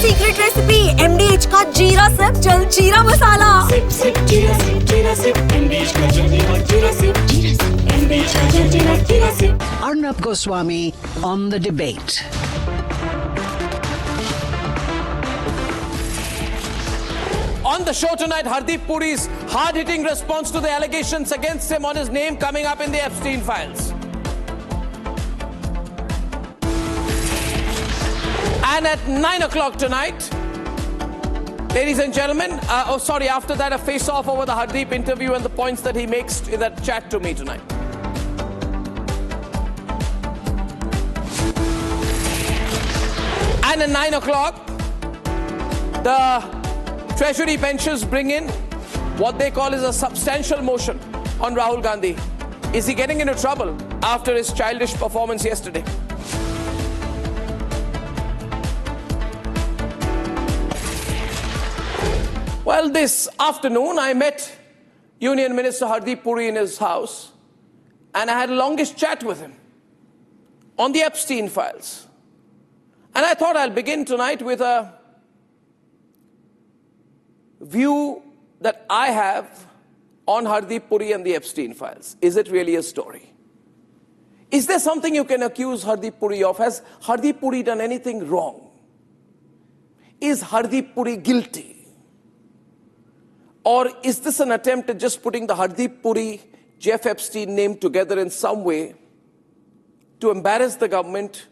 Secret recipe MDH का जीरा SIP जल जीरा मसाला। सिप सिप जीरा सिप MDH का जल जीरा सिप MDH का जल जीरा SIP. Arnab Goswami on the debate. On the show tonight, Hardeep Puri's hard-hitting response to the allegations against him on his name coming up in the Epstein files. And at 9 o'clock tonight, ladies and gentlemen, after that, a face-off over the Hardeep interview and the points that he makes in that chat to me tonight. And at 9 o'clock, the Treasury benches bring in what they call is a substantial motion on Rahul Gandhi. Is he getting into trouble after his childish performance yesterday? Well, this afternoon I met Union Minister Hardeep Puri in his house and I had a longish chat with him on the Epstein files. And I thought I'll begin tonight with a view that I have on Hardeep Puri and the Epstein files. Is it really a story? Is there something you can accuse Hardeep Puri of? Has Hardeep Puri done anything wrong? Is Hardeep Puri guilty? Or is this an attempt at just putting the Hardeep Puri, Jeff Epstein name together in some way to embarrass the government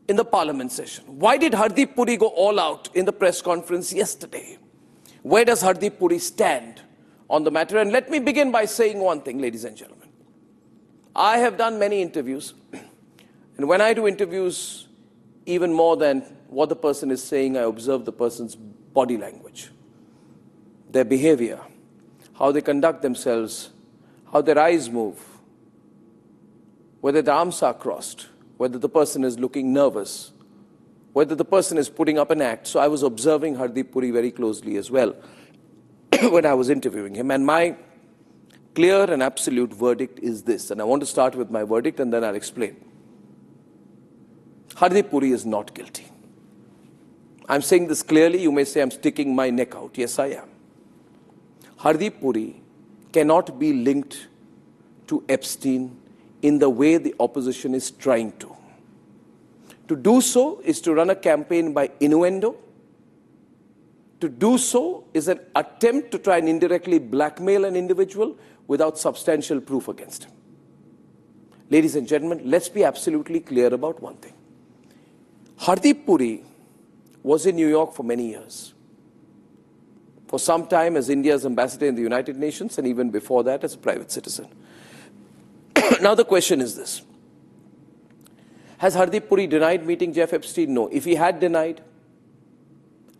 in the Parliament session? Why did Hardeep Puri go all out in the press conference yesterday? Where does Hardeep Puri stand on the matter? And let me begin by saying one thing, ladies and gentlemen. I have done many interviews. And when I do interviews, even more than what the person is saying, I observe the person's body language, their behavior, how they conduct themselves, how their eyes move, whether their arms are crossed, whether the person is looking nervous, whether the person is putting up an act. So I was observing Hardeep Puri very closely as well when I was interviewing him. And my clear and absolute verdict is this. And I want to start with my verdict and then I'll explain. Hardeep Puri is not guilty. I'm saying this clearly. You may say I'm sticking my neck out. Yes, I am. Hardeep Puri cannot be linked to Epstein in the way the opposition is trying to. To do so is to run a campaign by innuendo. To do so is an attempt to try and indirectly blackmail an individual without substantial proof against him. Ladies and gentlemen, let's be absolutely clear about one thing. Hardeep Puri was in New York for many years. For some time as India's ambassador in the United Nations and even before that as a private citizen. Now the question is this. Has Hardeep Puri denied meeting Jeff Epstein? No. If he had denied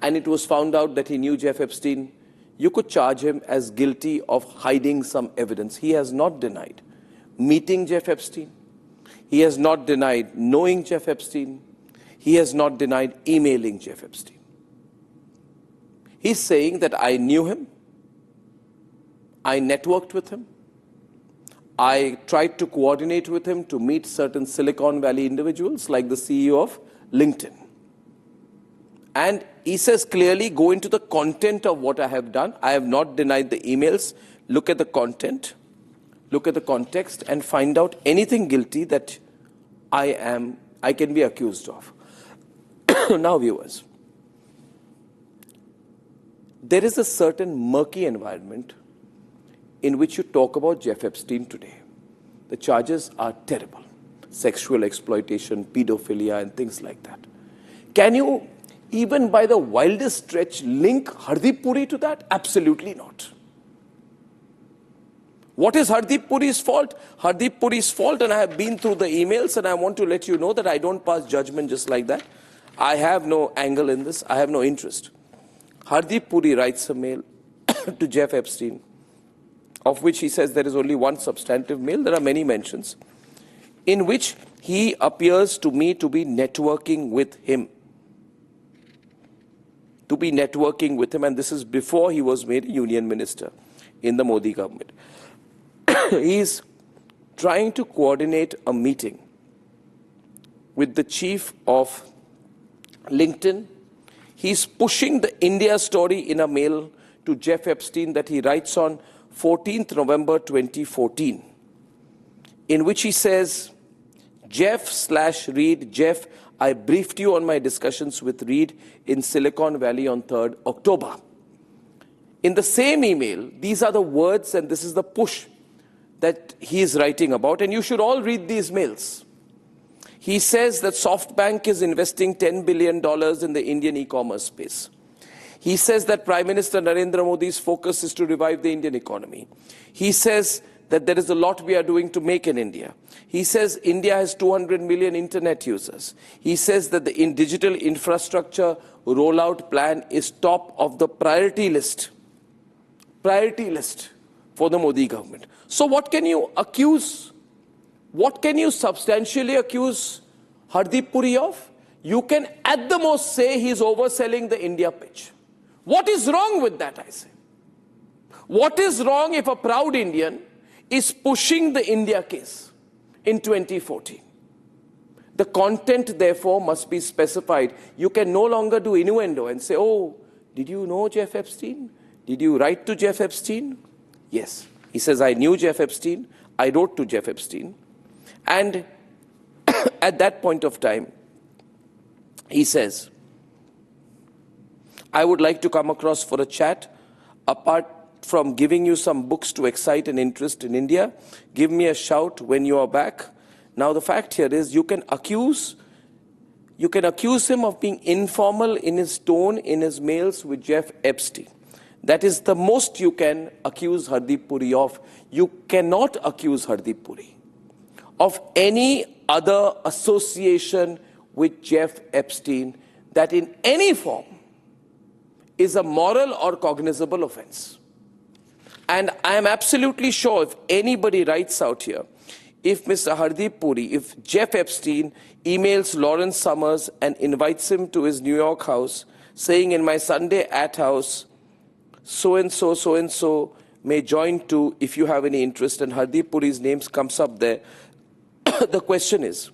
and it was found out that he knew Jeff Epstein, you could charge him as guilty of hiding some evidence. He has not denied meeting Jeff Epstein. He has not denied knowing Jeff Epstein. He has not denied emailing Jeff Epstein. He's saying that I knew him. I networked with him. I tried to coordinate with him to meet certain Silicon Valley individuals like the CEO of LinkedIn. And he says clearly, go into the content of what I have done. I have not denied the emails. Look at the content, look at the context and find out anything guilty that I can be accused of. Now viewers, there is a certain murky environment in which you talk about Jeff Epstein today. The charges are terrible. Sexual exploitation, pedophilia, and things like that. Can you, even by the wildest stretch, link Hardeep Puri to that? Absolutely not. What is Hardeep Puri's fault? Hardeep Puri's fault, and I have been through the emails, and I want to let you know that I don't pass judgment just like that. I have no angle in this. I have no interest. Hardeep Puri writes a mail to Jeff Epstein, of which he says there is only one substantive mail. There are many mentions, in which he appears to me to be networking with him. And this is before he was made a union minister in the Modi government. He is trying to coordinate a meeting with the chief of LinkedIn He's pushing the India story in a mail to Jeff Epstein that he writes on 14th November 2014, in which he says, Jeff/Reed, Jeff, I briefed you on my discussions with Reed in Silicon Valley on 3rd October. In the same email, these are the words and this is the push that he is writing about, and you should all read these mails. He says that SoftBank is investing $10 billion in the Indian e-commerce space. He says that Prime Minister Narendra Modi's focus is to revive the Indian economy. He says that there is a lot we are doing to make in India. He says India has 200 million internet users. He says that the digital infrastructure rollout plan is top of the priority list for the Modi government. So what can you accuse? What can you substantially accuse Hardeep Puri of? You can at the most say he's overselling the India pitch. What is wrong with that, I say? What is wrong if a proud Indian is pushing the India case in 2014? The content, therefore, must be specified. You can no longer do innuendo and say, oh, did you know Jeff Epstein? Did you write to Jeff Epstein? Yes. He says, I knew Jeff Epstein. I wrote to Jeff Epstein. And at that point of time, he says, I would like to come across for a chat. Apart from giving you some books to excite an interest in India, give me a shout when you are back. Now, the fact here is you can accuse him of being informal in his tone in his mails with Jeff Epstein. That is the most you can accuse Hardeep Puri of. You cannot accuse Hardeep Puri of any other association with Jeff Epstein that in any form is a moral or cognizable offense. And I am absolutely sure if anybody writes out here, if Mr. Hardeep Puri, if Jeff Epstein emails Lawrence Summers and invites him to his New York house, saying in my Sunday at house, so-and-so may join too if you have any interest, and Hardeep Puri's name comes up there, the question is,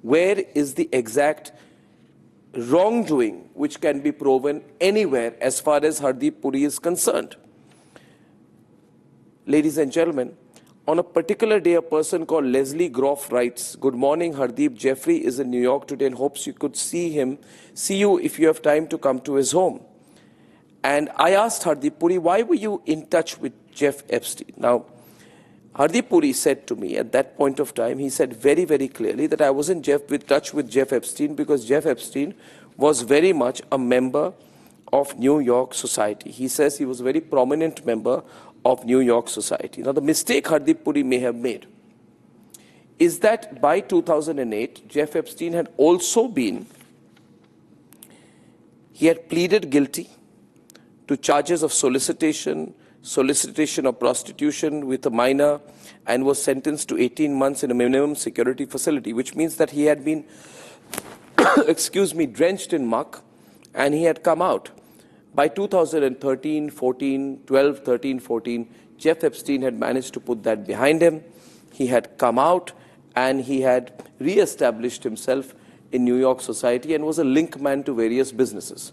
where is the exact wrongdoing which can be proven anywhere as far as Hardeep Puri is concerned? Ladies and gentlemen, on a particular day, a person called Leslie Groff writes, good morning, Hardeep. Jeffrey is in New York today and hopes you could see you if you have time to come to his home. And I asked Hardeep Puri, why were you in touch with Jeff Epstein? Now, Hardeep Puri said to me at that point of time, he said very, very clearly that I was in touch with Jeff Epstein because Jeff Epstein was very much a member of New York society. He says he was a very prominent member of New York society. Now, the mistake Hardeep Puri may have made is that by 2008, Jeff Epstein had also he had pleaded guilty to charges of solicitation of prostitution with a minor, and was sentenced to 18 months in a minimum security facility, which means that he had been, drenched in muck, and he had come out. By 2013, 14, 12, 13, 14, Jeff Epstein had managed to put that behind him. He had come out, and he had re-established himself in New York society and was a link man to various businesses.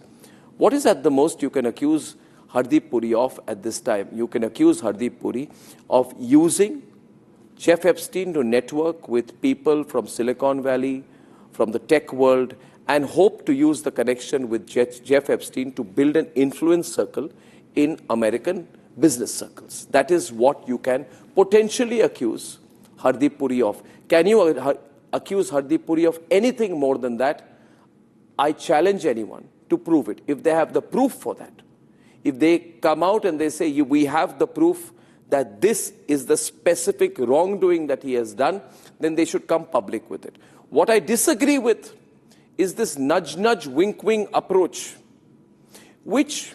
What is at the most you can accuse Hardeep Puri of at this time? You can accuse Hardeep Puri of using Jeff Epstein to network with people from Silicon Valley, from the tech world, and hope to use the connection with Jeff Epstein to build an influence circle in American business circles. That is what you can potentially accuse Hardeep Puri of. Can you accuse Hardeep Puri of anything more than that? I challenge anyone to prove it. If they have the proof for that, if they come out and they say, we have the proof that this is the specific wrongdoing that he has done, then they should come public with it. What I disagree with is this nudge-nudge, wink-wink approach, which,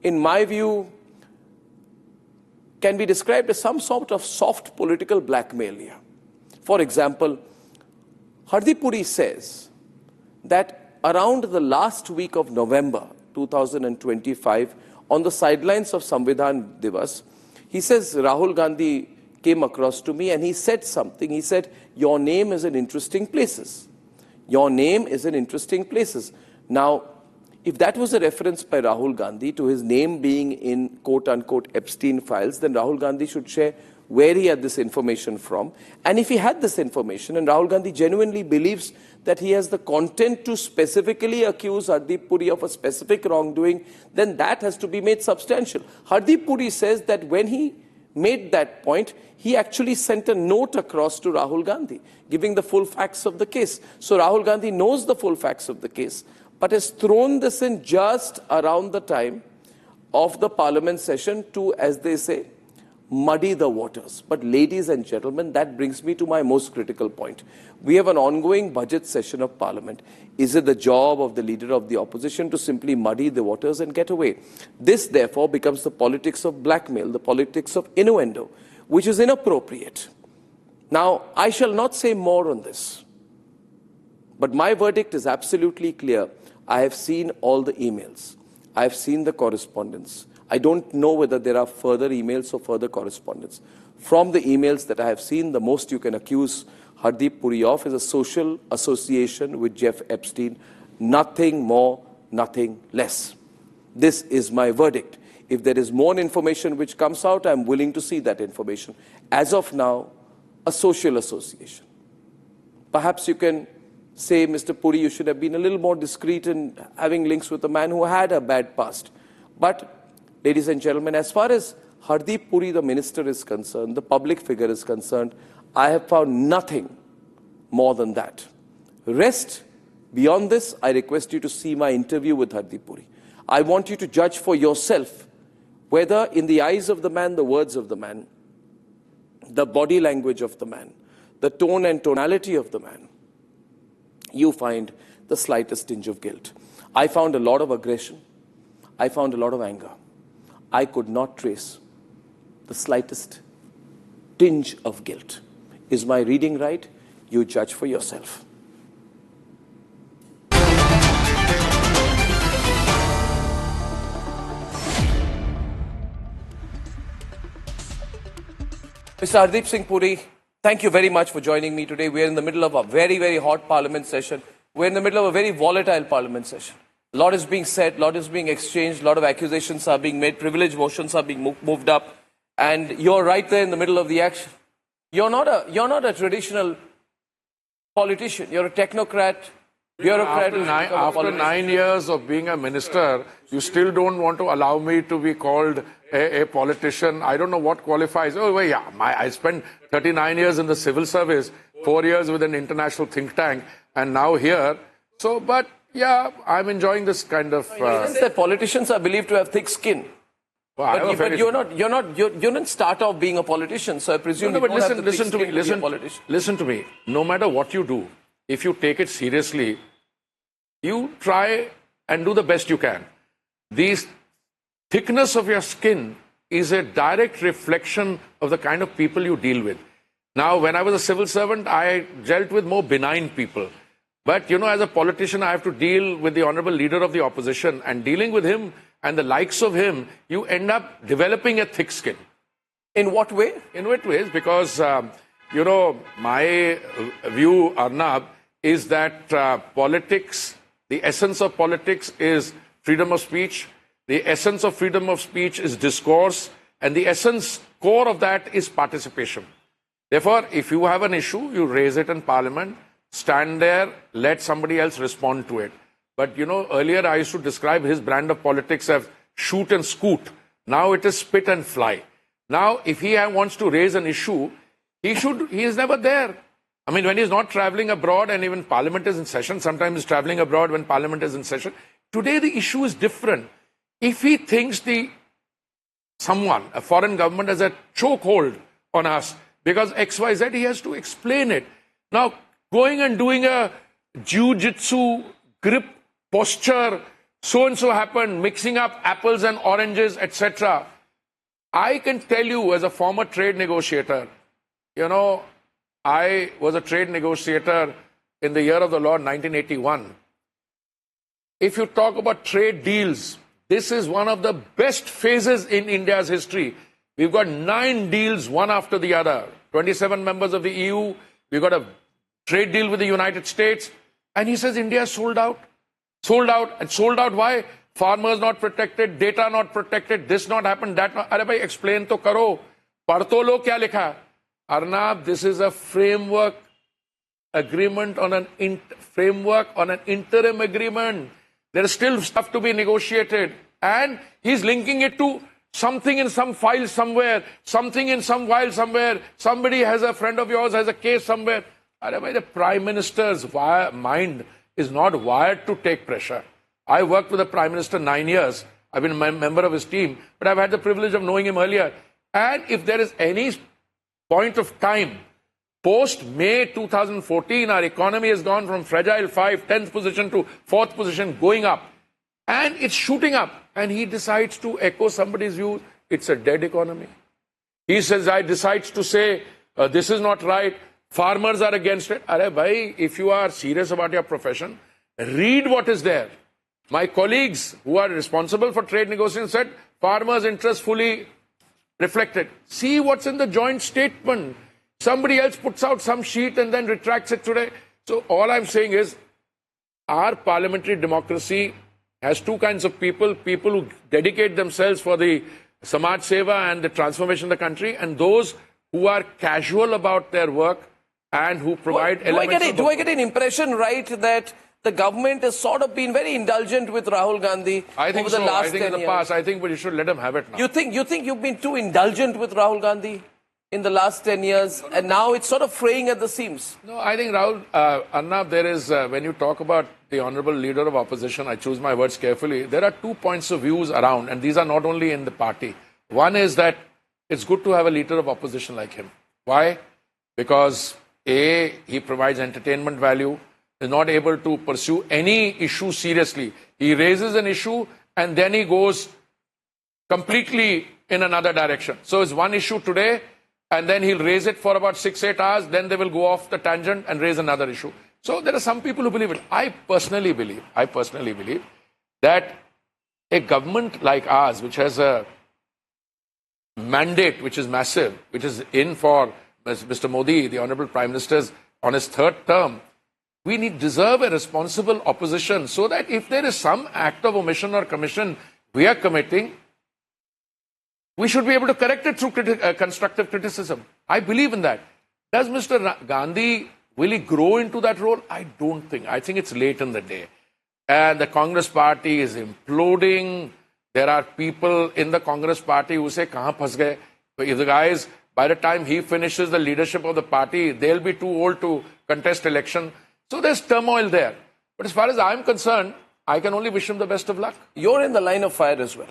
in my view, can be described as some sort of soft political blackmail here. For example, Hardeep Puri says that around the last week of November 2025, on the sidelines of Samvidhan Divas, he says Rahul Gandhi came across to me and he said something. He said, your name is in interesting places. Your name is in interesting places. Now, If that was a reference by Rahul Gandhi to his name being in quote-unquote Epstein files, then Rahul Gandhi should share where he had this information from. And if he had this information, and Rahul Gandhi genuinely believes that he has the content to specifically accuse Hardeep Puri of a specific wrongdoing, then that has to be made substantial. Hardeep Puri says that when he made that point, he actually sent a note across to Rahul Gandhi, giving the full facts of the case. So Rahul Gandhi knows the full facts of the case, but has thrown this in just around the time of the Parliament session to, as they say, muddy the waters. But ladies and gentlemen, that brings me to my most critical point. We have an ongoing budget session of Parliament. Is it the job of the leader of the opposition to simply muddy the waters and get away? This, therefore, becomes the politics of blackmail, the politics of innuendo, which is inappropriate. Now, I shall not say more on this, but my verdict is absolutely clear. I have seen all the emails. I have seen the correspondence. I don't know whether there are further emails or further correspondence. From the emails that I have seen, the most you can accuse Hardeep Puri of is a social association with Jeff Epstein. Nothing more, nothing less. This is my verdict. If there is more information which comes out, I'm willing to see that information. As of now, a social association. Perhaps you can say, Mr. Puri, you should have been a little more discreet in having links with a man who had a bad past. But ladies and gentlemen, as far as Hardeep Puri, the minister, is concerned, the public figure is concerned, I have found nothing more than that. Rest, beyond this, I request you to see my interview with Hardeep Puri. I want you to judge for yourself whether in the eyes of the man, the words of the man, the body language of the man, the tone and tonality of the man, you find the slightest tinge of guilt. I found a lot of aggression. I found a lot of anger. I could not trace the slightest tinge of guilt. Is my reading right? You judge for yourself. Mr. Hardeep Singh Puri, thank you very much for joining me today. We are in the middle of a very, very hot Parliament session. We're in the middle of a very volatile Parliament session. A lot is being said, a lot is being exchanged, a lot of accusations are being made, privilege motions are being moved up, and you're right there in the middle of the action. You're not a traditional politician. You're a technocrat, bureaucrat. After 9 years of being a minister, you still don't want to allow me to be called a politician. I don't know what qualifies. Oh, well, yeah, I spent 39 years in the civil service, 4 years with an international think tank, and now here. So, but yeah, I'm enjoying this kind of. That politicians are believed to have thick skin. Well, but you didn't start off being a politician, so I presume. No, but listen to me. No matter what you do, if you take it seriously, you try and do the best you can. The thickness of your skin is a direct reflection of the kind of people you deal with. Now, when I was a civil servant, I dealt with more benign people. But, you know, as a politician, I have to deal with the honorable leader of the opposition, and dealing with him and the likes of him, you end up developing a thick skin. In what way? In what ways? Because, you know, my view, Arnab, is that politics, the essence of politics is freedom of speech. The essence of freedom of speech is discourse. And the essence, core of that is participation. Therefore, if you have an issue, you raise it in Parliament, stand there, let somebody else respond to it. But, you know, earlier I used to describe his brand of politics as shoot and scoot. Now it is spit and fly. Now, if he wants to raise an issue, he is never there. I mean, when he's not traveling abroad and even Parliament is in session, sometimes he's traveling abroad when Parliament is in session. Today, the issue is different. If he thinks a foreign government has a chokehold on us because XYZ, he has to explain it. Now, going and doing a jiu-jitsu grip posture, so-and-so happened, mixing up apples and oranges, etc. I can tell you as a former trade negotiator, you know, I was a trade negotiator in the year of the Lord, 1981. If you talk about trade deals, this is one of the best phases in India's history. We've got 9 deals, one after the other. 27 members of the EU. We've got a trade deal with the United States. And he says India is sold out. Sold out. And sold out why? Farmers not protected, data not protected, this not happened, that not. Arey bhai, explain to karo. Pad to lo kya likha hai? Arnab, this is a framework agreement on an interim agreement. There is still stuff to be negotiated. And he's linking it to something in some file somewhere, something in some file somewhere. Somebody has a friend of yours has a case somewhere. Arey bhai, the Prime Minister's mind is not wired to take pressure. I worked with the Prime Minister 9 years. I've been a member of his team, but I've had the privilege of knowing him earlier. And if there is any point of time, post-May 2014, our economy has gone from fragile 10th position to 4th position, going up. And it's shooting up. And he decides to echo somebody's view, it's a dead economy. He says, I decides to say, this is not right. Farmers are against it. Arey bhai, if you are serious about your profession, read what is there. My colleagues who are responsible for trade negotiations said, farmers' interests fully reflected. See what's in the joint statement. Somebody else puts out some sheet and then retracts it today. So all I'm saying is, our parliamentary democracy has two kinds of people who dedicate themselves for the Samaj Seva and the transformation of the country, and those who are casual about their work and who provide elements. Do I get an impression, right, that the government has sort of been very indulgent with Rahul Gandhi over the last 10 years? I think in the past, I think we should let him have it now. You think you've been too indulgent with Rahul Gandhi in the last 10 years, and now it's sort of fraying at the seams? No, I think Rahul, Arnab, there is, when you talk about the honorable leader of opposition, I choose my words carefully, there are two points of views around, and these are not only in the party. One is that it's good to have a leader of opposition like him. Why? Because A, he provides entertainment value, is not able to pursue any issue seriously. He raises an issue and then he goes completely in another direction. So it's one issue today and then he'll raise it for about 6-8 hours, then they will go off the tangent and raise another issue. So there are some people who believe it. I personally believe that a government like ours, which has a mandate which is massive, which is in for Mr. Modi, the Honorable Prime Minister's on his third term, we deserve a responsible opposition so that if there is some act of omission or commission we are committing, we should be able to correct it through constructive criticism. I believe in that. Does Mr. Gandhi, will he grow into that role? I don't think. I think it's late in the day. And the Congress party is imploding. There are people in the Congress party who say, kahan phas gaye? If the guys, by the time he finishes the leadership of the party, they'll be too old to contest election. So there's turmoil there. But as far as I'm concerned, I can only wish him the best of luck. You're in the line of fire as well.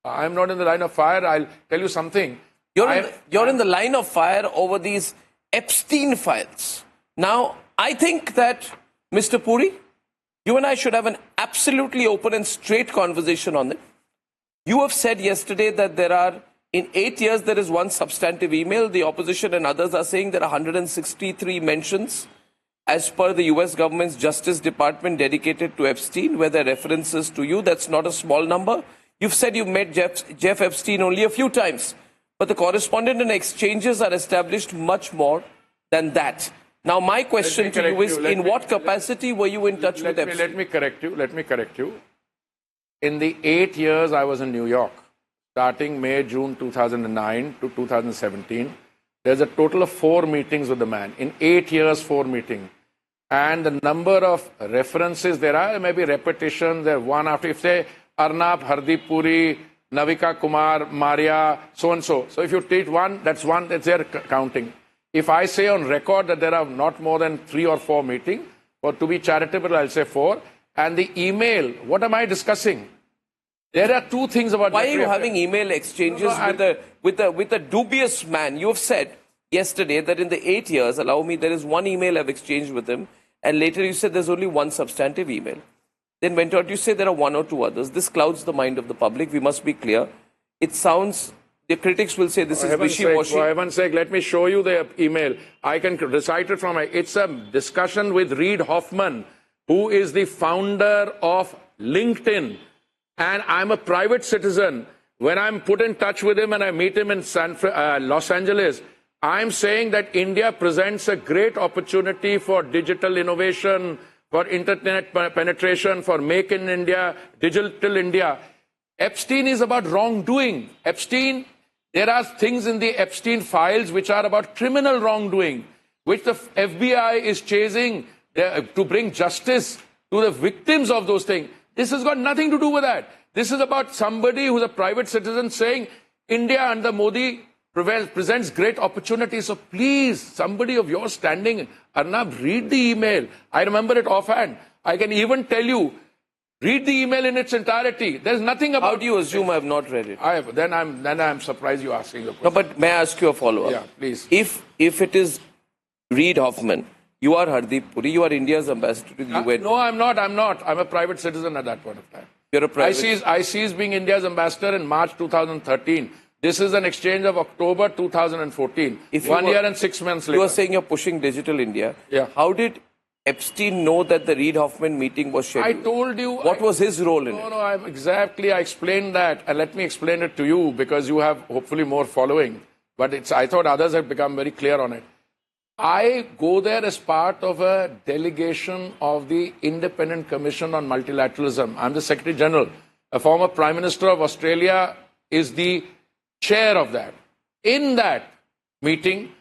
I'm not in the line of fire. I'll tell you something. You're in the line of fire over these Epstein files. Now, I think that, Mr. Puri, you and I should have an absolutely open and straight conversation on it. You have said yesterday that there are, in 8 years, there is one substantive email. The opposition and others are saying there are 163 mentions as per the US government's Justice Department dedicated to Epstein, where there are references to you. That's not a small number. You've said you've met Jeff Epstein only a few times, but the correspondence and exchanges are established much more than that. Now, my question to you is, in what capacity were you in touch with Epstein? Let me correct you. In the 8 years I was in New York, starting May, June 2009 to 2017, there's a total of 4 meetings with the man. In 8 years, 4 meetings. And the number of references there are, maybe repetitions, there one after, if say Arnab, Hardeep Puri, Navika Kumar, Maria, so-and-so. So if you take one, that's their counting. If I say on record that there are not more than 3 or 4 meetings, or to be charitable, I'll say 4. And the email, what am I discussing? There are 2 things about... Why are you having email exchanges with a dubious man? You have said yesterday that in the 8 years, allow me, there is 1 email I've exchanged with him, and later you said there's only 1 substantive email. Then went on to say there are 1 or 2 others. This clouds the mind of the public. We must be clear. It sounds... The critics will say this is wishy-washy. For heaven's sake, let me show you the email. I can recite it from my... It's a discussion with Reid Hoffman, who is the founder of LinkedIn. And I'm a private citizen. When I'm put in touch with him and I meet him in Los Angeles, I'm saying that India presents a great opportunity for digital innovation, for internet penetration, for Make in India, Digital India. Epstein is about wrongdoing. Epstein, there are things in the Epstein files which are about criminal wrongdoing, which the FBI is chasing to bring justice to the victims of those things. This has got nothing to do with that. This is about somebody who's a private citizen saying India under Modi presents great opportunities. So please, somebody of your standing, Arnab, read the email. I remember it offhand. I can even tell you, read the email in its entirety. There's nothing about. How do you assume I have not read it? I have. Then I'm surprised you asking the question. No, but may I ask you a follow-up? Yeah, please. If it is Reid Hoffman, you are Hardeep Puri, you are India's ambassador to the UN. No, I'm not. I'm a private citizen at that point of time. You're a private. I ceased being India's ambassador in March 2013. This is an exchange of October 2014. 1 year and 6 months later. You are saying you're pushing Digital India. Yeah. How did Epstein know that the Reid Hoffman meeting was scheduled? I told you. What was his role in it? No, I explained that. And let me explain it to you because you have hopefully more following. But I thought others had become very clear on it. I go there as part of a delegation of the Independent Commission on Multilateralism. I'm the Secretary General. A former Prime Minister of Australia is the chair of that. In that meeting,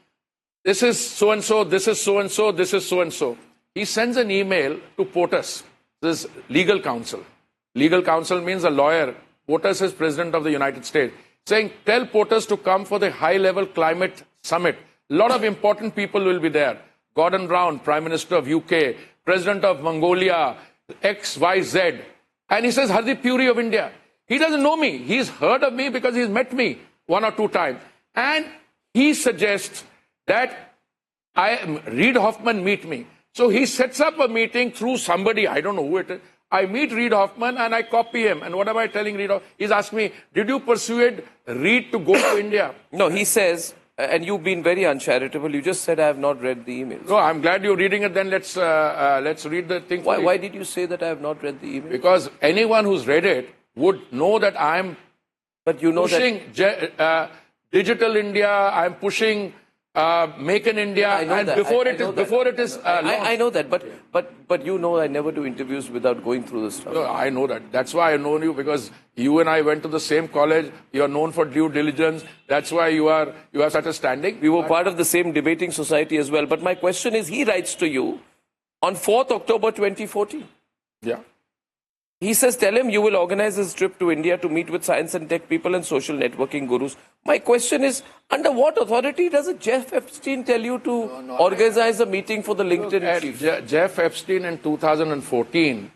this is so-and-so, this is so-and-so, this is so-and-so. He sends an email to POTUS, this is legal counsel. Legal counsel means a lawyer. POTUS is President of the United States. Saying, tell POTUS to come for the high-level climate summit. A lot of important people will be there. Gordon Brown, Prime Minister of UK, President of Mongolia, XYZ. And he says, Hardeep Puri of India. He doesn't know me. He's heard of me because he's met me 1 or 2 times. And he suggests that Reid Hoffman meet me. So he sets up a meeting through somebody, I don't know who it is. I meet Reid Hoffman and I copy him. And what am I telling Reid Hoffman? He's asked me, did you persuade Reid to go to India? No, he says, and you've been very uncharitable. You just said I have not read the emails. No, I'm glad you're reading it. Then let's read the thing. Why did you say that I have not read the email? Because anyone who's read it would know that I'm pushing Digital India. I'm pushing Make in India. I know and that. before I it is. I know that, but you know I never do interviews without going through this stuff. No, I know that. That's why I know you, because you and I went to the same college. You are known for due diligence. That's why you have such a standing. We were part of the same debating society as well. But my question is, he writes to you on 4th October 2014. Yeah. He says, tell him you will organize his trip to India to meet with science and tech people and social networking gurus. My question is, under what authority does Jeff Epstein tell you to organize a meeting for the LinkedIn chief? Jeff Epstein in 2014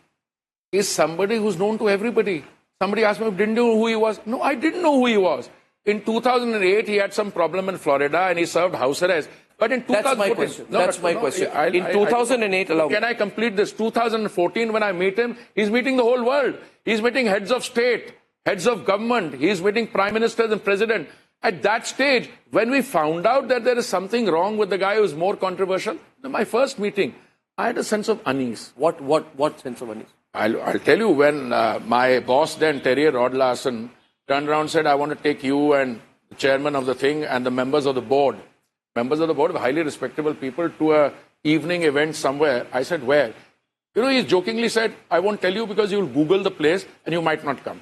is somebody who's known to everybody. Somebody asked me, didn't you know who he was? No, I didn't know who he was. In 2008, he had some problem in Florida and he served house arrest. But in 2014, that's my question. That's my question. In 2008, allow me. Can I complete this? 2014, when I meet him, he's meeting the whole world. He's meeting heads of state, heads of government. He's meeting prime ministers and president. At that stage, when we found out that there is something wrong with the guy who's more controversial, in my first meeting, I had a sense of unease. What sense of unease? I'll tell you, when my boss then, Terry Rod Larson, turned around and said, I want to take you and the chairman of the thing and the members of the board of highly respectable people to a evening event somewhere. I said, where? You know, he jokingly said, I won't tell you because you'll Google the place and you might not come.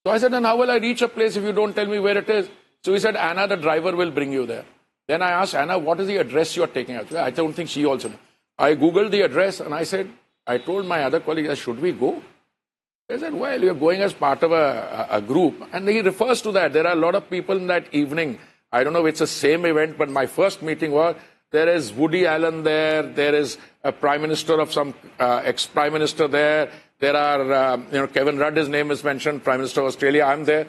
So I said, then how will I reach a place if you don't tell me where it is? So he said, Anna, the driver will bring you there. Then I asked Anna, what is the address you're taking out? I don't think she also knows. I Googled the address and I told my other colleagues, should we go? They said, well, you're going as part of a group. And he refers to that. There are a lot of people in that evening. I don't know if it's the same event, but my first meeting was, there is Woody Allen there is a prime minister of some ex-prime minister there are, Kevin Rudd, his name is mentioned, Prime Minister of Australia, I'm there.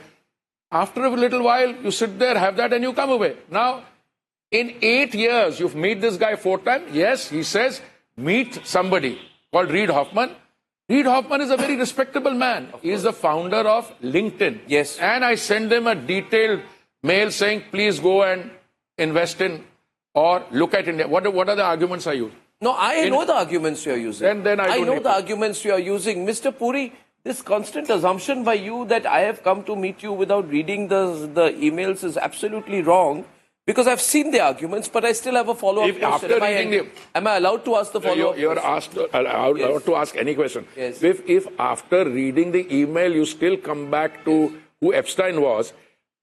After a little while, you sit there, have that, and you come away. Now, in 8 years, you've met this guy 4 times. Yes, he says, meet somebody called Reid Hoffman. Reid Hoffman is a very respectable man. He is the founder of LinkedIn. Yes. And I send them a detailed mail saying, please go and invest in or look at India. What are the arguments I use? No, I know the arguments you are using. Then I know the arguments you are using. Mr. Puri, this constant assumption by you that I have come to meet you without reading the emails is absolutely wrong. Because I've seen the arguments, but I still have a follow-up If question. after reading Am I allowed to ask the follow-up You're question? allowed to ask any question. Yes. If after reading the email you still come back to who Epstein was,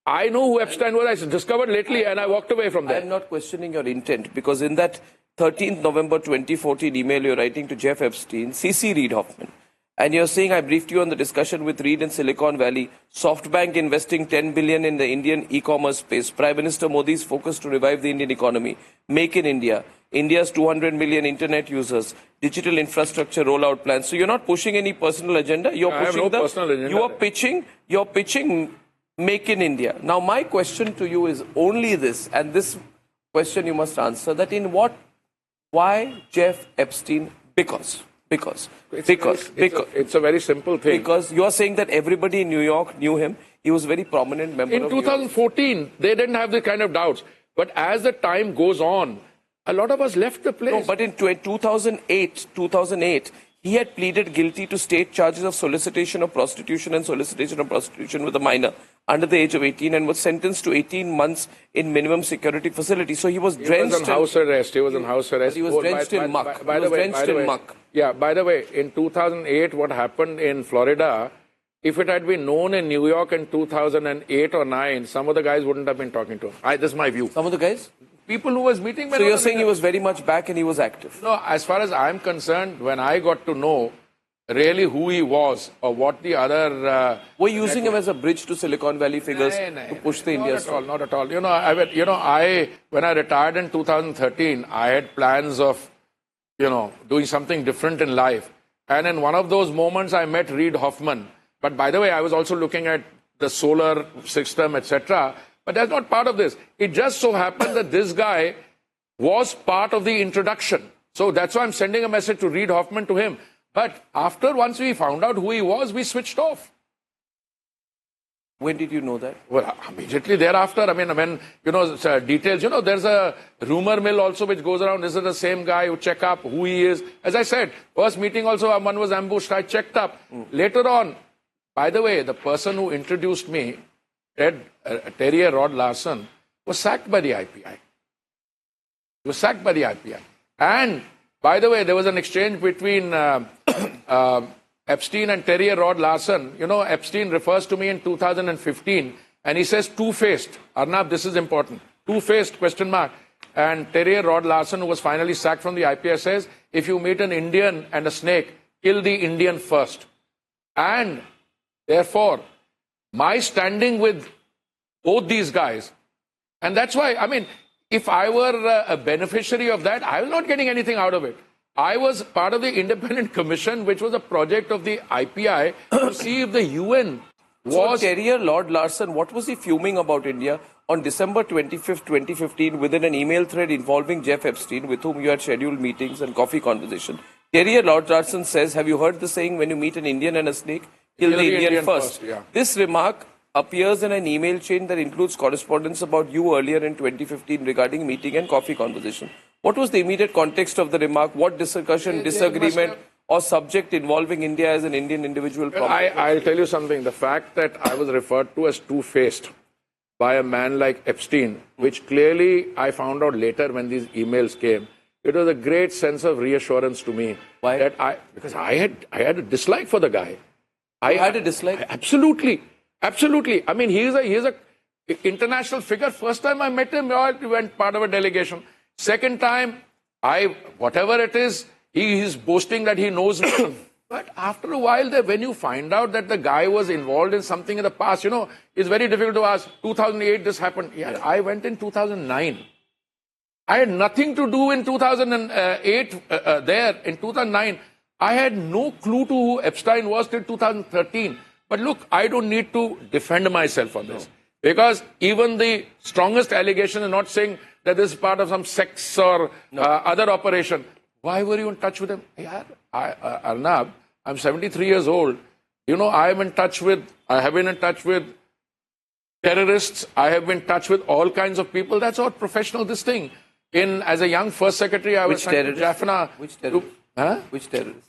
I know who Epstein was. I discovered lately and I walked away from that. I'm not questioning your intent, because in that 13th November 2014 email you're writing to Jeff Epstein, CC Reid Hoffman, and you're saying, I briefed you on the discussion with Reid in Silicon Valley, SoftBank investing 10 billion in the Indian e-commerce space, Prime Minister Modi's focus to revive the Indian economy, Make in India, India's 200 million internet users, digital infrastructure rollout plans. So you're not pushing any personal agenda. You're I have pushing no personal agenda. You're pitching Make in India. Now my question to you is only this, and this question you must answer, that why Jeff Epstein? Because it's a very simple thing. Because you're saying that everybody in New York knew him. He was a very prominent member In of 2014, they didn't have the kind of doubts. But as the time goes on, a lot of us left the place. No, but in 2008, he had pleaded guilty to state charges of solicitation of prostitution and solicitation of prostitution with a minor under the age of 18 and was sentenced to 18 months in minimum security facility. So he was drenched in house arrest. He was in house arrest. He was drenched in muck. By the way, yeah, by the way, in 2008, what happened in Florida, if it had been known in New York in 2008 or 9, some of the guys wouldn't have been talking to him. This is my view. Some of the guys? People who was meeting... So you're saying he was very much back and he was active? No, as far as I'm concerned, when I got to know really who he was or what the other... were you using him as a bridge to Silicon Valley figures to push the India story? Not at all. When I retired in 2013, I had plans of, doing something different in life. And in one of those moments, I met Reid Hoffman. But by the way, I was also looking at the solar system, etc. But that's not part of this. It just so happened that this guy was part of the introduction. So that's why I'm sending a message to Reid Hoffman to him. But once we found out who he was, we switched off. When did you know that? Well, immediately thereafter. I mean, when, details, there's a rumor mill also which goes around. Is it the same guy? You check up who he is. As I said, first meeting also, one was ambushed. I checked up. Later on, by the way, the person who introduced me, Terry Rod Larson, was sacked by the IPI. He was sacked by the IPI. And, by the way, there was an exchange between Epstein and Terry Rod Larson. Epstein refers to me in 2015 and he says two-faced. Arnab, this is important. Two-faced, ? And Terry Rod Larson, who was finally sacked from the IPI, says, if you meet an Indian and a snake, kill the Indian first. And, therefore, my standing with both these guys, and that's why, if I were a beneficiary of that, I was not getting anything out of it. I was part of the independent commission, which was a project of the IPI to see if the UN was... So, Terry Lord Larson, what was he fuming about India on December 25th, 2015, within an email thread involving Jeff Epstein, with whom you had scheduled meetings and coffee conversation? Terry Lord Larson says, have you heard the saying, when you meet an Indian and a snake, kill the Indian first? Yeah. This remark appears in an email chain that includes correspondence about you earlier in 2015 regarding meeting and coffee conversation. What was the immediate context of the remark? What discussion, disagreement, or subject involving India as an Indian individual? Well, I'll tell you something. The fact that I was referred to as two-faced by a man like Epstein, which clearly I found out later when these emails came, it was a great sense of reassurance to me. Why? Because I had a dislike for the guy. I had a dislike? Absolutely. Absolutely. He is a international figure. First time I met him, I went part of a delegation. Second time, whatever it is, he is boasting that he knows me. But after a while, when you find out that the guy was involved in something in the past, it's very difficult to ask, 2008 this happened. Yeah, I went in 2009. I had nothing to do in 2008 there. In 2009, I had no clue to who Epstein was till 2013. But look, I don't need to defend myself on this. Because even the strongest allegation is not saying that this is part of some sex or other operation. Why were you in touch with him? Arnab, I'm 73 years old. I have been in touch with terrorists. I have been in touch with all kinds of people. That's all professional, this thing. As a young first secretary, I was sent to Jaffna. Which terrorist? Which terrorist?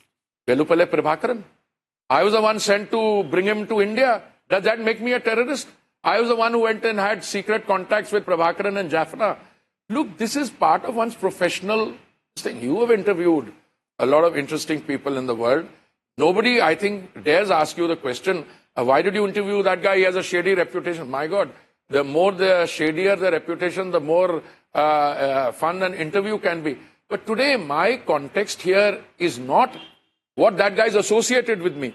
Velupale Prabhakaran. I was the one sent to bring him to India. Does that make me a terrorist? I was the one who went and had secret contacts with Prabhakaran and Jaffna. Look, this is part of one's professional thing. You have interviewed a lot of interesting people in the world. Nobody, I think, dares ask you the question, why did you interview that guy? He has a shady reputation. My God, the more the shadier the reputation, the more fun an interview can be. But today, my context here is not what that guy is associated with me.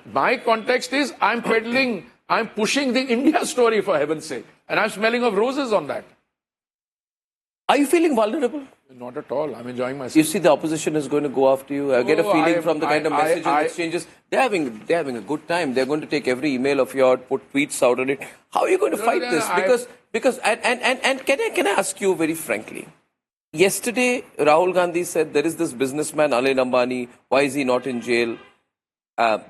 My context is I'm peddling, I'm pushing the India story, for heaven's sake. And I'm smelling of roses on that. Are you feeling vulnerable? Not at all. I'm enjoying myself. You see the opposition is going to go after you. I get a feeling from the kind of messages and exchanges. They're having a good time. They're going to take every email of yours, put tweets out on it. How are you going to fight this? Because can I ask you very frankly? Yesterday, Rahul Gandhi said there is this businessman, Anil Ambani. Why is he not in jail? I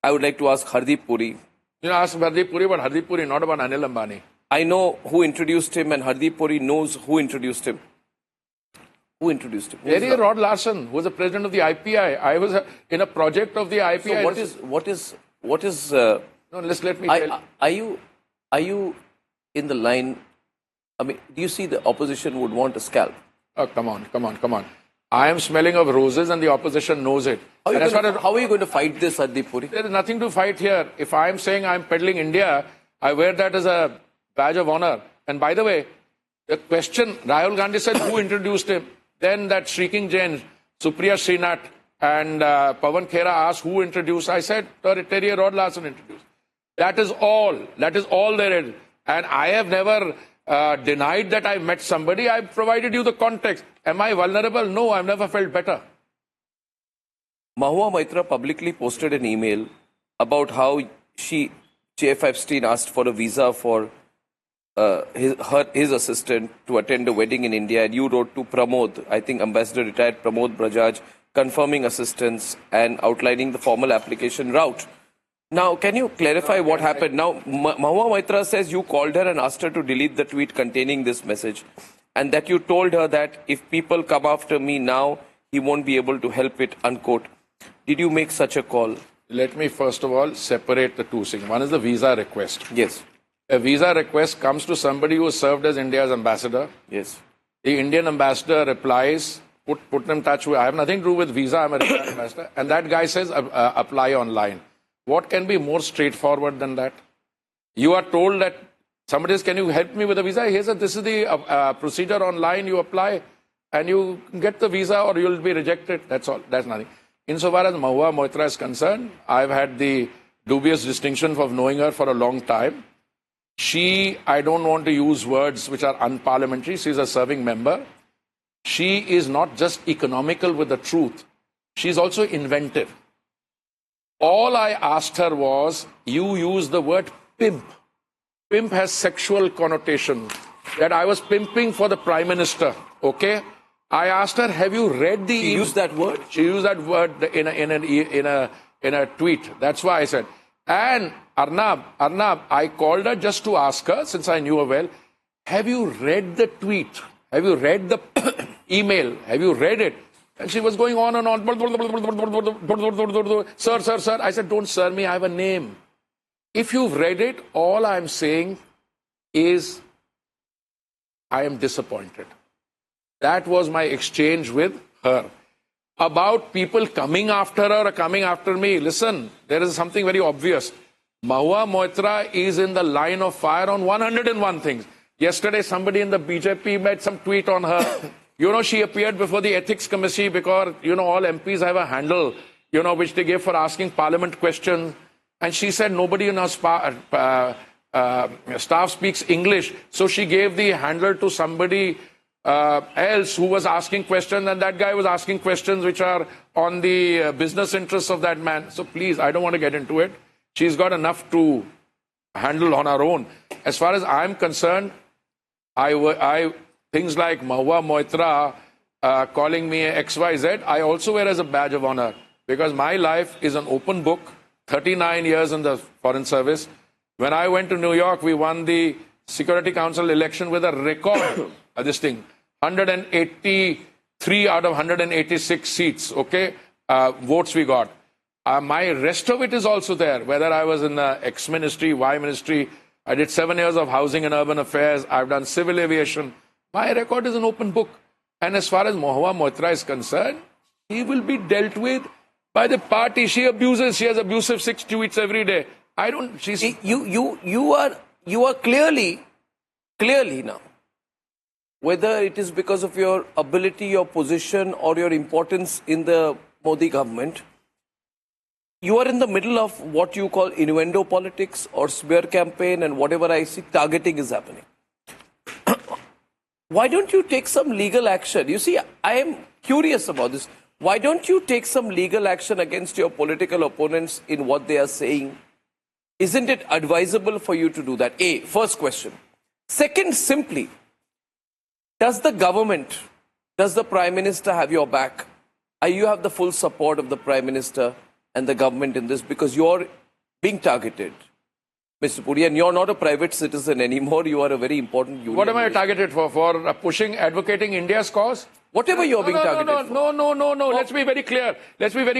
would like to ask Hardeep Puri. You ask Hardeep Puri about Hardeep Puri, not about Anil Ambani. I know who introduced him, and Hardeep Puri knows who introduced him. Who introduced him? Jerry Rod Larson, who was the president of the IPI. I was in a project of the IPI. So what is? No, let me tell. Are you in the line? I mean, do you see the opposition would want a scalp? Oh, come on. I am smelling of roses and the opposition knows it. How are you going to fight this, Hardeep Puri? There is nothing to fight here. If I am saying I am peddling India, I wear that as a badge of honor. And by the way, the question, Rahul Gandhi said, who introduced him? Then that shrieking Jain, Supriya Srinath and Pawan Khera asked who introduced. I said, Terry Rod Larson introduced. That is all. That is all there is. And I have never denied that I met somebody. I provided you the context. Am I vulnerable? No, I've never felt better. Mahua Moitra publicly posted an email about how J.F. Epstein asked for a visa for his assistant to attend a wedding in India, and you wrote to Pramod, I think Ambassador retired Pramod Brajaj, confirming assistance and outlining the formal application route. Now, can you clarify what happened? Now, Mahua Moitra says you called her and asked her to delete the tweet containing this message, and that you told her that if people come after me now, he won't be able to help it, unquote. Did you make such a call? Let me first of all separate the two things. One is the visa request. Yes. A visa request comes to somebody who served as India's ambassador. Yes. The Indian ambassador replies, put them in touch with, I have nothing to do with visa, I'm a ambassador. And that guy says, apply online. What can be more straightforward than that? You are told that somebody says, can you help me with a visa? He said, this is the procedure online, you apply and you get the visa or you'll be rejected. That's all. That's nothing. Insofar as Mahua Moitra is concerned, I've had the dubious distinction of knowing her for a long time. I don't want to use words which are unparliamentary. She's a serving member. She is not just economical with the truth. She's also inventive. All I asked her was, you use the word pimp. Pimp has sexual connotation. That I was pimping for the Prime Minister. Okay? I asked her, have you read the... She used that word? She used that word in a tweet. That's why I said. And Arnab, I called her just to ask her, since I knew her well, have you read the tweet? Have you read the email? Have you read it? And she was going on and on. Sir. I said, don't sir me, I have a name. If you've read it, all I'm saying is, I am disappointed. That was my exchange with her. About people coming after her or coming after me, listen, there is something very obvious. Mahua Moitra is in the line of fire on 101 things. Yesterday, somebody in the BJP made some tweet on her. She appeared before the Ethics Committee because, all MPs have a handle, which they give for asking Parliament questions. And she said nobody in her staff speaks English. So she gave the handle to somebody else who was asking questions, and that guy was asking questions which are on the business interests of that man. So please, I don't want to get into it. She's got enough to handle on her own. As far as I'm concerned, things like Mahua Moitra calling me XYZ, I also wear as a badge of honor, because my life is an open book, 39 years in the Foreign Service. When I went to New York, we won the Security Council election with a record, 183 out of 186 seats, okay, votes we got. My rest of it is also there, whether I was in the X ministry, Y ministry, I did 7 years of housing and urban affairs. I've done civil aviation. My record is an open book. And as far as Mahua Moitra is concerned, he will be dealt with by the party. She abuses. She has abusive 6 tweets every day. I don't. She's. You are clearly now, whether it is because of your ability, your position, or your importance in the Modi government, you are in the middle of what you call innuendo politics or smear campaign, and whatever I see, targeting is happening. Why don't you take some legal action? You see, I am curious about this. Why don't you take some legal action against your political opponents in what they are saying? Isn't it advisable for you to do that? First question. Second, simply, does the government, does the Prime Minister have your back? You have the full support of the Prime Minister and the government in this, because you're being targeted, Mr. Puri, and you're not a private citizen anymore. You are a very important union. What am I targeted for? For advocating India's cause? Whatever you're being targeted for. No. Let's be very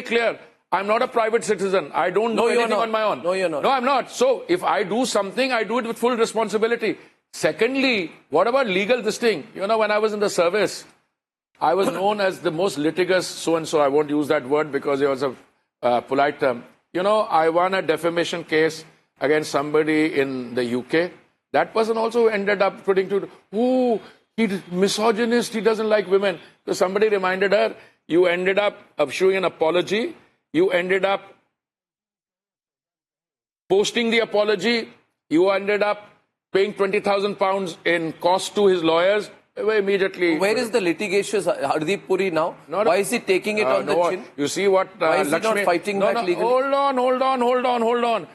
clear. I'm not a private citizen. I don't do anything on my own. No, you're not. No, I'm not. So if I do something, I do it with full responsibility. Secondly, what about legal this thing? You know, when I was in the service, I was known as the most litigious so-and-so. I won't use that word because it was a polite term. You know, I won a defamation case against somebody in the UK. That person also ended up putting to, he's misogynist, he doesn't like women. So somebody reminded her, you ended up issuing an apology. You ended up posting the apology. You ended up paying £20,000 in cost to his lawyers. Immediately. Where is the litigious Hardeep Puri now? Why is he taking it on the chin? You see what Why is he not fighting back legally? Hold on.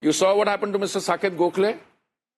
You saw what happened to Mr. Saket Gokhale?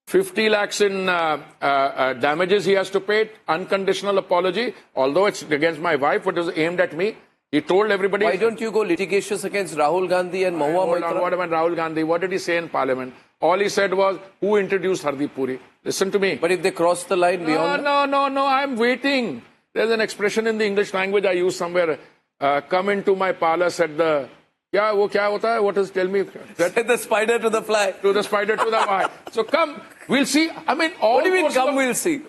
50 lakhs in damages he has to pay, unconditional apology. Although it's against my wife, but it was aimed at me. He told everybody. Why don't you go litigious against Rahul Gandhi and Mahua Moitra? What about Rahul Gandhi? What did he say in Parliament? All he said was, who introduced Hardeep Puri? Listen to me. But if they cross the line beyond... No, I'm waiting. There's an expression in the English language I use somewhere. Come into my parlor, said the... What is, tell me? Said the spider to the fly. To the spider to the fly. So come, we'll see. I mean, all... What do you mean come, we'll see?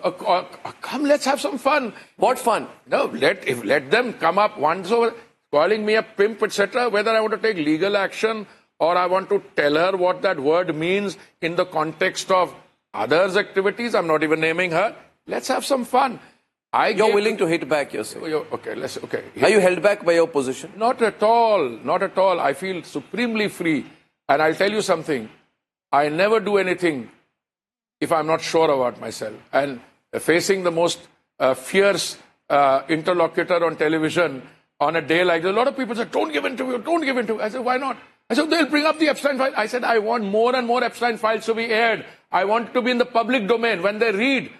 Come, let's have some fun. What fun? No, let them come up once over, calling me a pimp, etc. Whether I want to take legal action or I want to tell her what that word means in the context of others' activities. I'm not even naming her. Let's have some fun. You're willing to hit back, you're saying? Okay. Are you held back by your position? Not at all. I feel supremely free. And I'll tell you something. I never do anything if I'm not sure about myself. And facing the most fierce interlocutor on television on a day like this, a lot of people said, don't give interview. I said, why not? I said, they'll bring up the Epstein file. I said, I want more and more Epstein files to be aired. I want to be in the public domain. When they read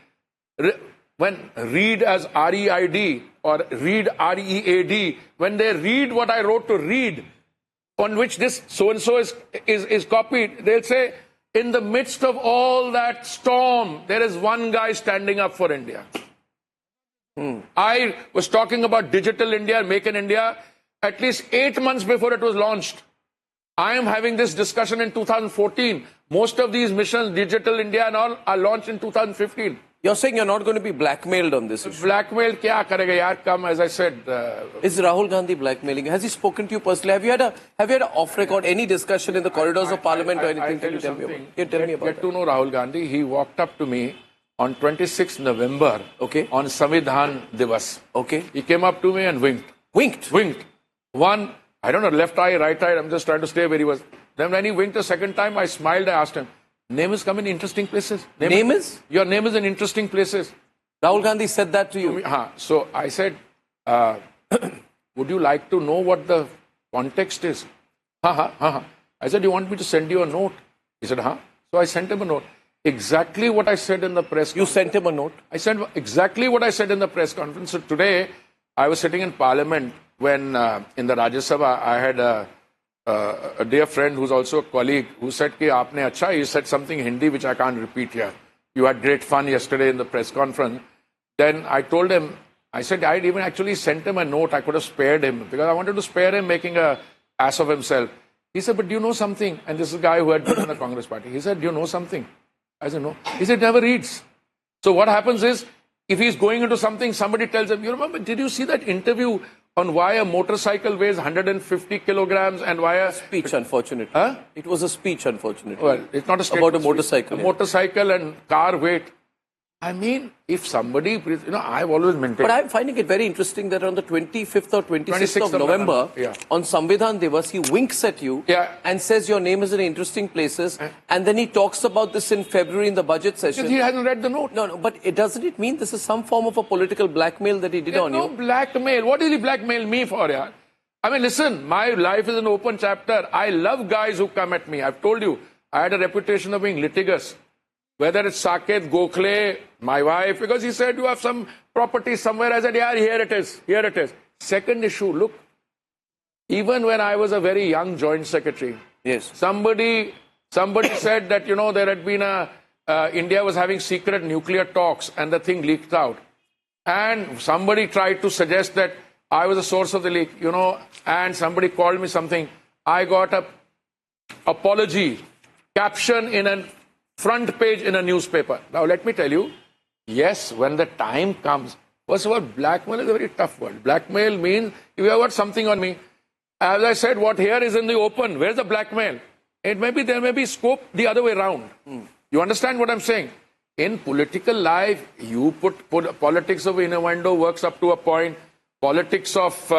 as R-E-I-D or read R-E-A-D, when they read what I wrote to read, on which this so-and-so is copied, they'll say, in the midst of all that storm, there is one guy standing up for India. I was talking about Digital India, Make in India, at least 8 months before it was launched. I am having this discussion in 2014. Most of these missions, Digital India and all, are launched in 2015. You're saying you're not going to be blackmailed on this issue? Blackmailed, kya karega yaar? Come, as I said. Is Rahul Gandhi blackmailing? Has he spoken to you personally? Have you had an off-record, any discussion in the corridors of Parliament or anything? Can you tell me about it? Tell me about Get to know Rahul Gandhi. He walked up to me on 26th November on Samvidhan Divas. Okay. He came up to me and winked. Winked? One, I don't know, left eye, right eye, I'm just trying to stay where he was. Then when he winked the second time, I smiled, I asked him, name is come in interesting places. Name is? Your name is in interesting places. Rahul Gandhi said that to you? So I said, would you like to know what the context is? I said, you want me to send you a note? He said, So I sent him a note. Exactly what I said in the press conference. You sent him a note? I said exactly what I said in the press conference. So today, I was sitting in Parliament when in the Rajya Sabha, I had a dear friend who's also a colleague who said, Ki aapne acha, you said something Hindi which I can't repeat here. You had great fun yesterday in the press conference. Then I told him, I said, I'd even actually sent him a note. I could have spared him because I wanted to spare him making an ass of himself. He said, but do you know something? And this is a guy who had been in the Congress party. He said, do you know something? I said, no. He said, never reads. So what happens is, if he's going into something, somebody tells him, you remember, did you see that interview on why a motorcycle weighs 150 kilograms and why a... Speech, unfortunately. Huh? It was a speech, unfortunately. Well, it's not a statement. About a motorcycle. A motorcycle and car weight. I mean, if somebody, I've always maintained. But I'm finding it very interesting that on the 25th or 26th of November, on Samvidhan Divas, he winks at you and says your name is in interesting places. And then he talks about this in February in the budget session. Because he hasn't read the note. No, but doesn't it mean this is some form of a political blackmail that he did on you? No blackmail. What did he blackmail me for, yaar? I mean, listen, my life is an open chapter. I love guys who come at me. I've told you, I had a reputation of being litigious. Whether it's Saket, Gokhale, my wife, because he said, you have some property somewhere. I said, yeah, here it is, here it is. Second issue, look, even when I was a very young joint secretary, somebody said that, there had been India was having secret nuclear talks and the thing leaked out. And somebody tried to suggest that I was the source of the leak, and somebody called me something. I got a apology caption in a front page in a newspaper. Now, let me tell you, yes, when the time comes, first of all, blackmail is a very tough word. Blackmail means if you have got something on me, as I said, what here is in the open. Where's the blackmail? There may be scope the other way around. You understand what I'm saying? In political life, you put politics of innuendo works up to a point. Politics of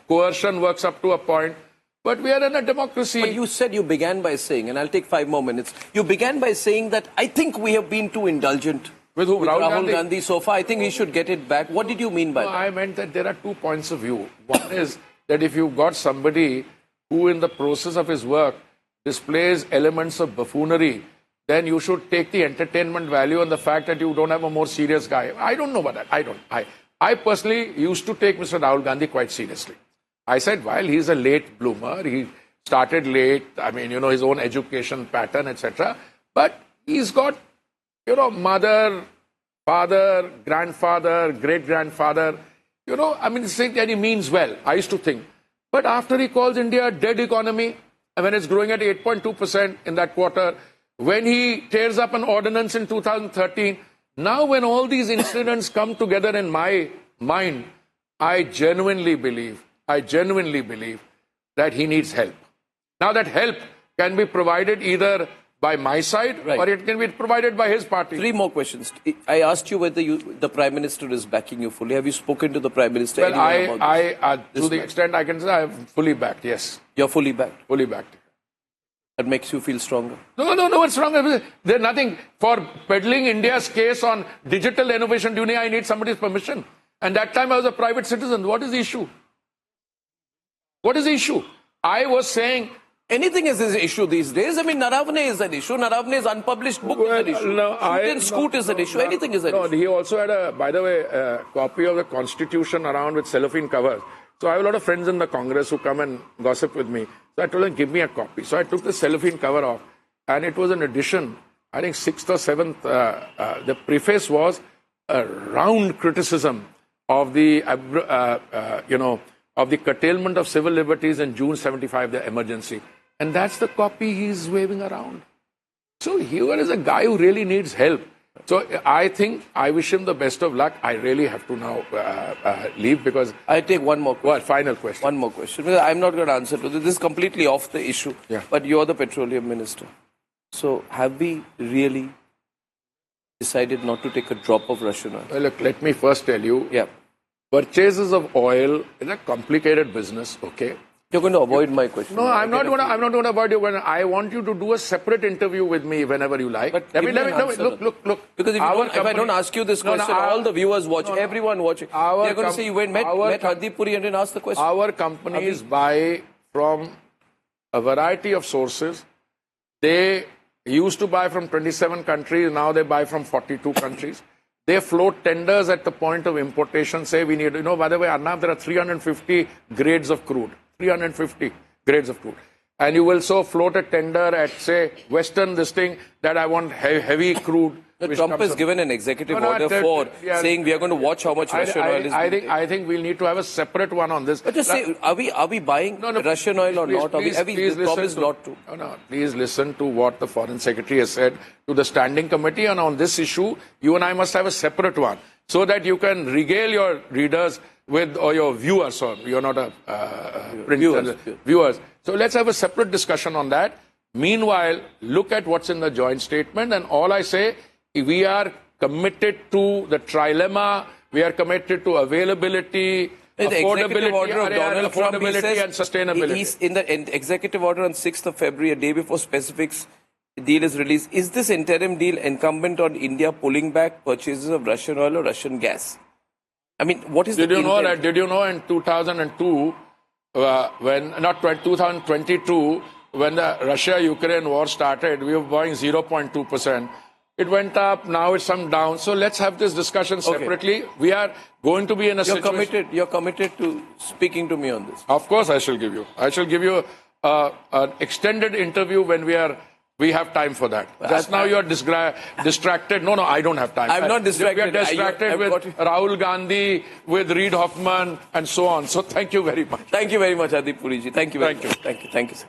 coercion works up to a point. But we are in a democracy. But you said you began by saying, and I'll take 5 more minutes, you began by saying that I think we have been too indulgent with Rahul Gandhi so far. I think he should get it back. What did you mean by that? I meant that there are 2 points of view. One is that if you've got somebody who in the process of his work displays elements of buffoonery, then you should take the entertainment value and the fact that you don't have a more serious guy. I don't know about that. I personally used to take Mr. Rahul Gandhi quite seriously. I said, while he's a late bloomer, he started late, I mean, his own education pattern, etc. But he's got, mother, father, grandfather, great-grandfather, saying that he means well, I used to think. But after he calls India a dead economy, and when it's growing at 8.2% in that quarter, when he tears up an ordinance in 2013, now when all these incidents come together in my mind, I genuinely believe that he needs help. Now that help can be provided either by my side or it can be provided by his party. 3 more questions. I asked you whether the Prime Minister is backing you fully. Have you spoken to the Prime Minister? Well, to the extent I can say, I am fully backed, yes. You're fully backed? Fully backed. That makes you feel stronger? No, it's stronger. There's nothing. For peddling India's case on digital innovation, do you know I need somebody's permission? And that time I was a private citizen. What is the issue? What is the issue? I was saying... Anything is an issue these days. I mean, Naravne is an issue. Naravne's unpublished book is an issue. Scoot is an issue. Anything is an issue. He also had, by the way, a copy of the Constitution around with cellophane covers. So I have a lot of friends in the Congress who come and gossip with me. So I told them, give me a copy. So I took the cellophane cover off. And it was an edition, I think 6th or 7th. The preface was a round criticism of the, of the curtailment of civil liberties in June 75, the emergency. And that's the copy he's waving around. So here is a guy who really needs help. So I think I wish him the best of luck. I really have to now leave because... I'll take one more question. Well, final question. One more question. I'm not going to answer to this. This is completely off the issue. Yeah. But you're the Petroleum Minister. So have we really decided not to take a drop of Russian oil? Well, look, let me first tell you. Yeah. Purchases of oil is a complicated business, okay? You're going to avoid my question. No, I'm not going to avoid you. I want you to do a separate interview with me whenever you like. But look. Because if I don't ask you this question, all the viewers watch, everyone watching, they're going to say you met Hardeep Puri and didn't ask the question. Our companies buy from a variety of sources. They used to buy from 27 countries. Now they buy from 42 countries. They float tenders at the point of importation, say we need, by the way, Arnab, there are 350 grades of crude. 350 grades of crude. and you will so float a tender at, say, Western this thing, that I want heavy crude. Trump has given an executive order for saying we are going to watch how much Russian oil is being taken. I think we'll need to have a separate one on this. But just say, are we buying Russian oil or not? Please promise not to. Please listen to what the Foreign Secretary has said to the Standing Committee, and on this issue, you and I must have a separate one, so that you can regale your readers with, or your viewers, or you're not a viewers. So let's have a separate discussion on that. Meanwhile, look at what's in the joint statement, and all I say, we are committed to the trilemma, we are committed to availability, affordability, order of Donald Trump, affordability and sustainability. He's in the executive order on 6th of February, a day before specifics deal is released. Is this interim deal incumbent on India pulling back purchases of Russian oil or Russian gas? I mean, what is Did you know in 2002, when, not 2022, when the Russia-Ukraine war started, we were buying 0.2%. It went up, now it's come down. So let's have this discussion separately. Okay. We are going to be in a situation... You're committed to speaking to me on this? Of course I shall give you. I shall give you an extended interview when we have time for that. Just now you are distracted. No, I don't have time. I'm not distracted. We are distracted with Rahul Gandhi, with Reid Hoffman, and so on. So thank you very much. Thank you very much, Hardeep Puri ji. Thank you very much. Thank you, sir.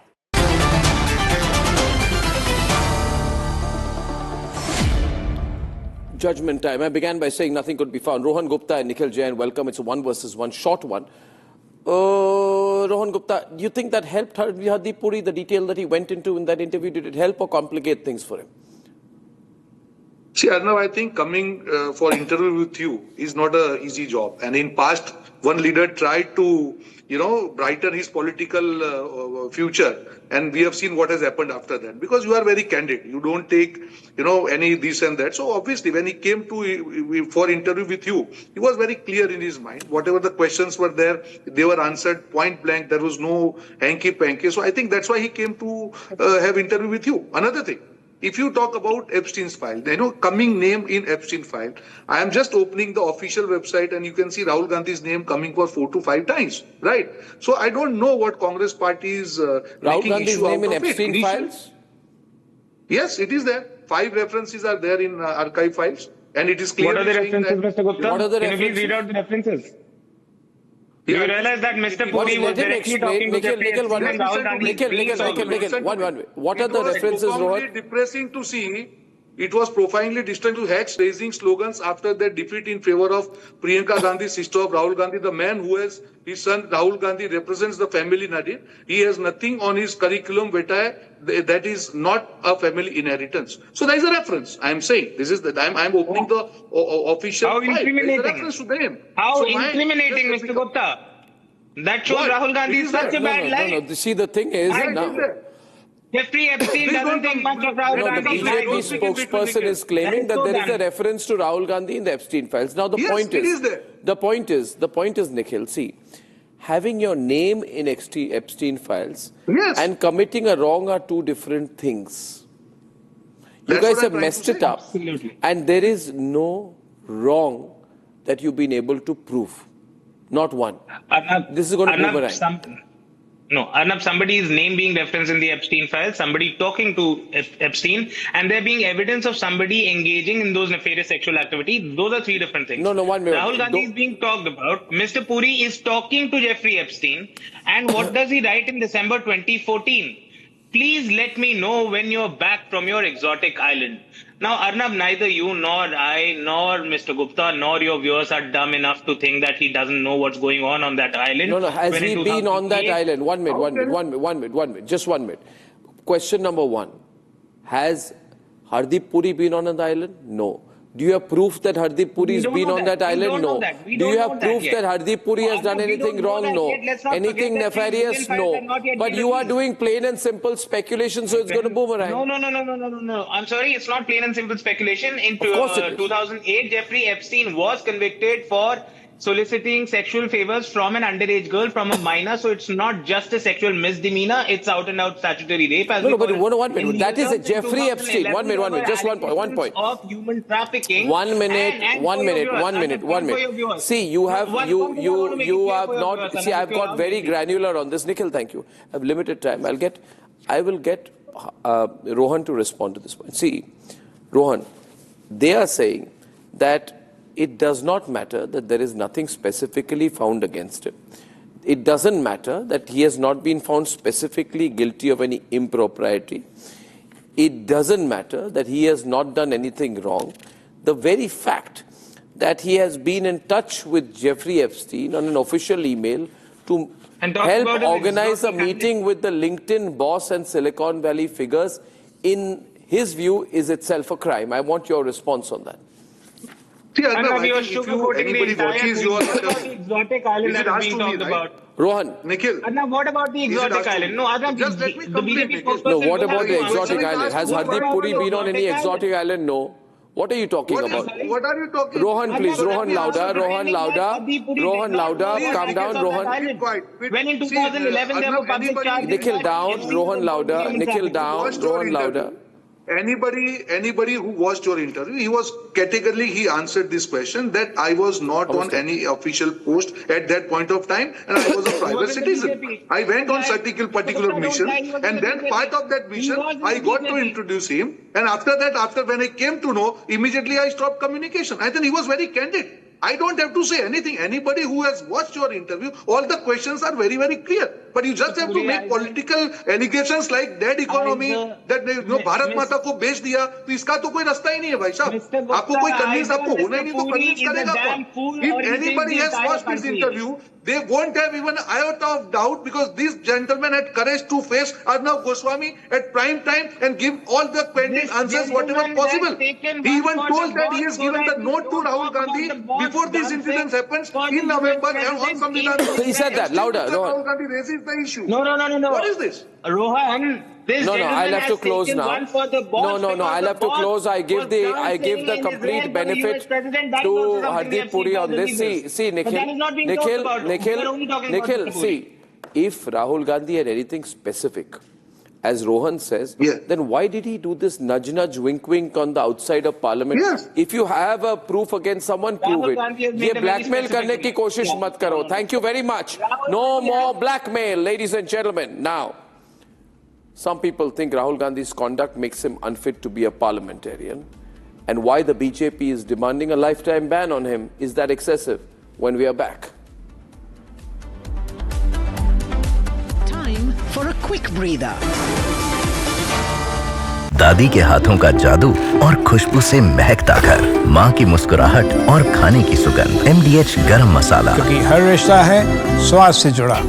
Judgment time. I began by saying nothing could be found. Rohan Gupta and Nikhil Jain, welcome. It's a 1 versus 1, short one. Rohan Gupta, do you think that helped Hardeep Puri, the detail that he went into in that interview? Did it help or complicate things for him? See, Arnab, I think coming for interview with you is not an easy job. And in past, one leader tried to, brighten his political future. And we have seen what has happened after that. Because you are very candid. You don't take, any this and that. So obviously, when he came for interview with you, he was very clear in his mind. Whatever the questions were there, they were answered point blank. There was no hanky-panky. So I think that's why he came to have interview with you. Another thing. If you talk about Epstein's file, coming name in Epstein file, I am just opening the official website and you can see Rahul Gandhi's name coming for 4 to 5 times, right? So I don't know what Congress party is Rahul Gandhi's name in Epstein files? Yes, it is there. 5 references are there in archive files, and it is clear. What are the references, Mr. Gupta? What are the Can you please read out the references? Do you realize that Mr. Puri was directly talking to Jeffrey Epstein and Rahul Gandhi? Nikhil, one. What are the references, Rohan? It was depressing to see. It was profoundly disturbing to hex raising slogans after their defeat in favor of Priyanka Gandhi, sister of Rahul Gandhi, the man who has his son Rahul Gandhi represents the family narrative. He has nothing on his curriculum vitae that is not a family inheritance. So there is a reference. I am saying this is that I am opening the official. How file. incriminating? Reference to them. How so incriminating, Mr. Gupta? That shows what? Rahul Gandhi is such a bad life. No. See, the thing is now. Jeffrey Epstein doesn't think much of Rahul Gandhi. The BJP spokesperson is claiming that there is a reference to Rahul Gandhi in the Epstein files. Now the point is, Nikhil, see, having your name in Epstein files and committing a wrong are 2 different things. You guys have messed it up. Absolutely. And there is no wrong that you've been able to prove. Not one. This is going to boomerang. Arnab, somebody's name being referenced in the Epstein file, somebody talking to Epstein, and there being evidence of somebody engaging in those nefarious sexual activities. Those are 3 different things. No, 1 minute. Rahul Gandhi is being talked about. Mr. Puri is talking to Jeffrey Epstein. And what does he write in December 2014? Please let me know when you're back from your exotic island. Now, Arnab, neither you nor I, nor Mr. Gupta, nor your viewers are dumb enough to think that he doesn't know what's going on that island. No, has he been on that island? 1 minute. Just 1 minute. Question number 1. Has Hardeep Puri been on an island? No. Do you have proof that Hardeep Puri has been on that island? No. Do you have proof that Hardeep Puri has done anything wrong? No. Anything nefarious? No. But you are doing plain and simple speculation, so it's going to boomerang. No. I'm sorry, it's not plain and simple speculation. In 2008, Jeffrey Epstein was convicted for soliciting sexual favors from an underage girl, from a minor. So it's not just a sexual misdemeanor; it's out and out statutory rape. As No, we no, but call it. one minute. In That the is a years in Jeffrey Epstein. 2011, One minute, just one point. Of human trafficking. One minute. See, you have not. See, I've got very granular on this. Nikhil, thank you. I have limited time. I will get Rohan to respond to this point. See, Rohan, they are saying that it does not matter that there is nothing specifically found against him. It doesn't matter that he has not been found specifically guilty of any impropriety. It doesn't matter that he has not done anything wrong. The very fact that he has been in touch with Jeffrey Epstein on an official email to help organize a meeting with the LinkedIn boss and Silicon Valley figures, in his view, is itself a crime. I want your response on that. See, Arnab, I think if anybody watches your exotic island that is being talked about. Rohan. Nikhil. Arnab, what about the exotic island? No, Arnab, just let me complete. No, what about the exotic island? Has Hardeep Puri been on any exotic island? No. What are you talking about? What are you talking? Rohan, please. Rohan, louder. Calm down, Rohan. When in 2011 there were public charges. Nikhil down. Rohan, louder. Anybody who watched your interview, he was categorically, he answered this question that I was not on any official post at that point of time and I was a private citizen. I went on particular mission and then part of that mission I got to introduce him, and after when I came to know, immediately I stopped communication. I think he was very candid. I don't have to say anything. Anybody who has watched your interview, all the questions are very, very clear. But you just have to make political allegations like dead economy, that Bharat Mata को बेच दिया, तो इसका तो कोई रास्ता ही नहीं है भाई साहब. आपको कोई convince आपको होना ही नहीं तो convince करेगा कौन? If anybody has watched this interview, they won't have even an iota of doubt because this gentleman had courage to face Arnab Goswami at prime time and give all the pending answers whatever possible. He even told that he has given the note to Rahul Gandhi before this incident happens in November and on Samvidhan. He said that louder. Rahul Gandhi raises the issue. No. What is this? Rohan, this I'll have to close now. I'll have to close. I give the complete benefit to Hardeep Puri on this. See, Nikhil, see, if Rahul Gandhi had anything specific, as Rohan says, then why did he do this nudge, wink, wink on the outside of Parliament? Yes. If you have a proof against someone, prove it. ये blackmail करने की कोशिश मत करो. Thank you very much. No more blackmail, ladies and gentlemen. Now, some people think Rahul Gandhi's conduct makes him unfit to be a parliamentarian. And why the BJP is demanding a lifetime ban on him. Is that excessive? When we are back. Time for a quick breather. दादी के हाथों का जादू और खुशबू से महकता घर, माँ की मुस्कुराहट और खाने की सुगंध, MDH गरम मसाला, क्योंकि हर रिश्ता है स्वाद से जुड़ा।